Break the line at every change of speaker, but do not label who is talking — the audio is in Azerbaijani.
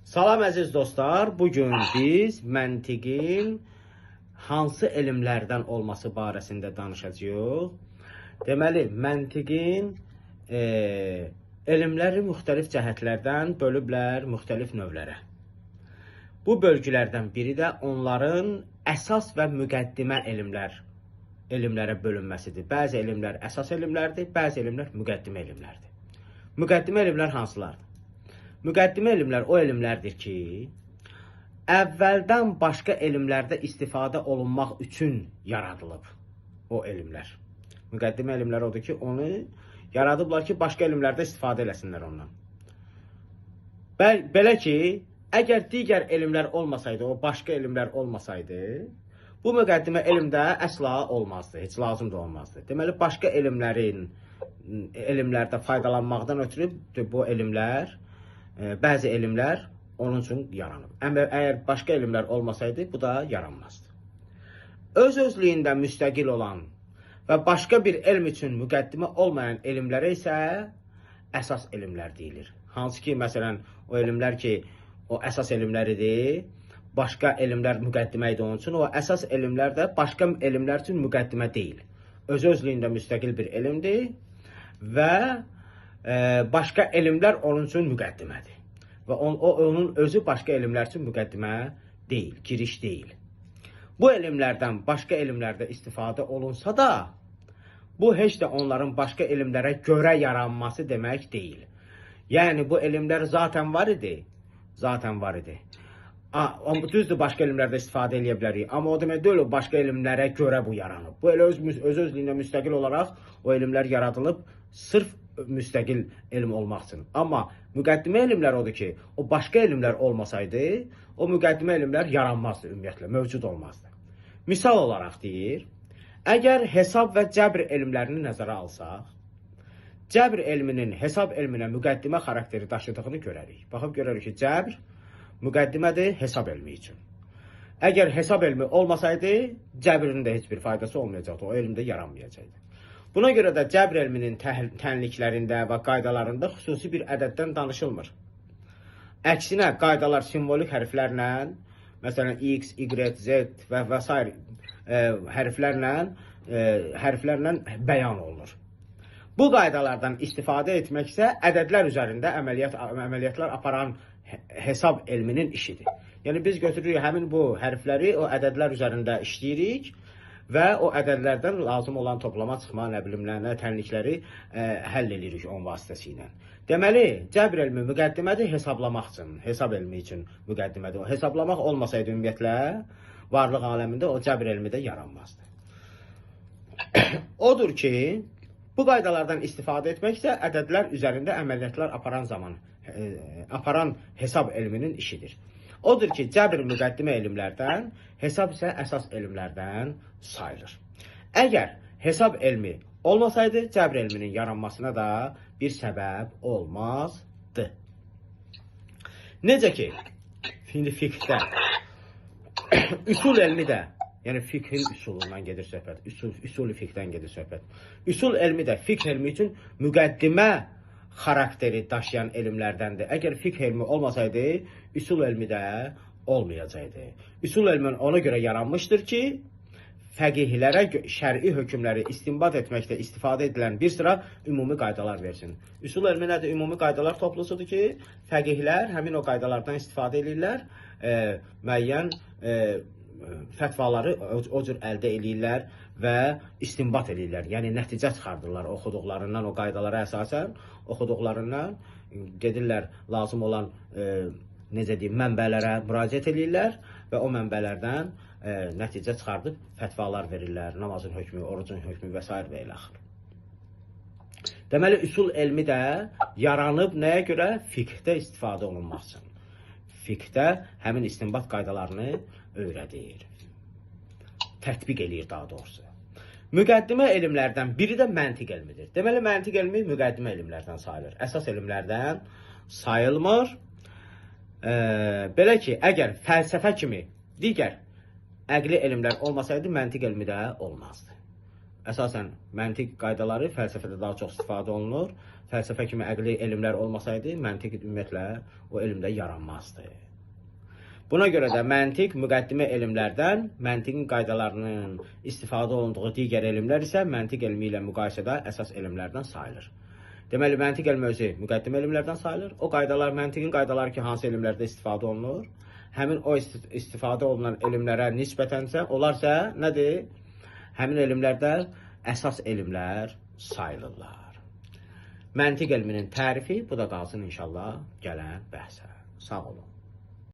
Salam əziz dostlar, bugün biz məntiqin hansı elmlərdən olması barəsində danışacağıq. Deməli, məntiqin elmləri müxtəlif cəhətlərdən bölüblər müxtəlif növlərə. Bu bölgülərdən biri də onların əsas və müqəddimə elmlərə bölünməsidir. Bəzi elmlər əsas elmlərdir, bəzi elmlər müqəddimə elmlərdir. Müqəddimə elmlər hansılardır? Müqəddimə elmlər o elmlərdir ki, əvvəldən başqa elmlərdə istifadə olunmaq üçün yaradılıb o elmlər. Müqəddimə elmlər odur ki, onu yaradıblar ki, başqa elmlərdə istifadə eləsinlər ondan. Belə ki, əgər digər elmlər olmasaydı, o başqa elmlər olmasaydı, bu müqəddimə elmdə əsla olmazdı, heç lazım da olmazdı. Deməli, başqa elmlərdə faydalanmaqdan ötürü bu elmlər, bəzi elmlər onun üçün yaranıb. Əgər başqa elmlər olmasaydı, bu da yaranmazdı. Öz-özlüyündə müstəqil olan və başqa bir elm üçün müqəddimə olmayan elmlərə isə əsas elmlər deyilir. Hansı ki, məsələn, o elmlər ki, o əsas elmləridir, başqa elmlər müqəddimə idi onun üçün, o əsas elmlər də başqa elmlər üçün müqəddimə deyil. Öz-özlüyündə müstəqil bir elmdir və başqa elmlər onun üçün müqəddimədir. Və onun özü başqa elmlər üçün müqəddimə deyil, giriş deyil. Bu elmlərdən başqa elmlərdə istifadə olunsa da, bu heç də onların başqa elmlərə görə yaranması demək deyil. Yəni, bu elmlər zaten var idi. Düzdür, başqa elmlərdə istifadə edə bilərik. Amma o demək deyil, başqa elmlərə görə bu yaranıb. Bu elə öz-özlüyündə müstəqil olaraq o elmlər yaradılıb, sırf müstəqil elm olmaq üçün. Amma müqəddimə elmlər odur ki, o başqa elmlər olmasaydı, o müqəddimə elmlər yaranmazdı ümumiyyətlə, mövcud olmazdı. Misal olaraq deyir, əgər hesab və cəbr elmlərini nəzərə alsaq, cəbr elminin hesab elminə müqəddimə xarakteri daşıdığını görərik. Baxıb görərik ki, cəbr müqəddimədir hesab elmi üçün. Əgər hesab elmi olmasaydı, cəbrin də heç bir faydası olmayacaqdı, o elm də yaranmayacaqdı. Buna görə də cəbr elminin tənliklərində və qaydalarında xüsusi bir ədəddən danışılmır. Əksinə, qaydalar simvolik hərflərlə, məsələn, X, Y, Z və s. hərflərlə bəyan olunur. Bu qaydalardan istifadə etmək isə ədədlər üzərində əməliyyatlar aparan hesab elminin işidir. Yəni, biz götürürük həmin bu hərfləri o ədədlər üzərində işləyirik və o ədədlərdən lazım olan toplama, çıxma, tənlikləri həll edirik onun vasitəsilə. Deməli, cəbr elmi müqəddimədir hesablamaq üçün, hesab elmi üçün müqəddimədir. O hesablamaq olmasaydı ümumiyyətlə, varlıq aləmində o cəbr elmi də yaranmazdı. Odur ki, bu qaydalardan istifadə etmək isə ədədlər üzərində əməliyyatlar aparan hesab elminin işidir. Odur ki, cəbr müqəddimə elmlərdən, hesab isə əsas elmlərdən sayılır. Əgər hesab elmi olmasaydı, cəbr elminin yaranmasına da bir səbəb olmazdı. Necə ki, fiqhdə üsul elmi də, yəni fiqhin üsulundan gedir söhbət, üsul fiqhdən gedir söhbət. Üsul elmi də fiqh elmi üçün müqəddimə xarakteri daşıyan elmlərdəndir. Əgər fiqh elmi olmasaydı, üsul elmi də olmayacaqdı. Üsul elmi ona görə yaranmışdır ki, fəqihlərə şər'i hökmləri istinbat etməkdə istifadə edilən bir sıra ümumi qaydalar versin. Üsul elmi nədir? Ümumi qaydalar toplusudur ki, fəqihlər həmin o qaydalardan istifadə edirlər, müəyyən fətvaları o cür əldə edirlər və istinbat edirlər. Yəni, nəticə çıxardırlar oxuduqlarından, o qaydalara əsasən oxuduqlarından gedirlər, lazım olan mənbələrə müraciət edirlər və o mənbələrdən nəticə çıxardıb fətvalar verirlər, namazın hökmü, orucun hökmü və s. və ilə axır. Deməli, üsul elmi də yaranıb nəyə görə? Fiqhdə istifadə olunmaq üçün. Fiqhdə həmin istinbat qaydalarını öyrədir, tətbiq eləyir daha doğrusu. Müqəddimə elmlərdən biri də məntiq elmidir. Deməli, məntiq elmi müqəddimə elmlərdən sayılır. Əsas elmlərdən sayılmır. Belə ki, əgər fəlsəfə kimi digər əqli elmlər olmasaydı, məntiq elmi də olmazdı. əsasən məntiq qaydaları fəlsəfədə daha çox istifadə olunur. Fəlsəfə kimi əqli elmlər olmasaydı, məntiq ümumiyyətlə o elmdə yaranmazdı. Buna görə də məntiq müqəddimə elmlərdən, məntiqin qaydalarının istifadə olunduğu digər elmlər isə məntiq elmi ilə müqayisədə əsas elmlərdən sayılır. Deməli, məntiq elmi özü müqəddimə elmlərdən sayılır. O qaydalar, məntiqin qaydaları ki, hansı elmlərdə istifadə olunur, həmin o istifadə olunan elmlərə nisbətənsə, onlarsa nədir? Həmin elmlərdə əsas elmlər sayılırlar. Məntiq elminin tərifi, bu da qalsın inşallah gələn bəhsə. Sağ olun.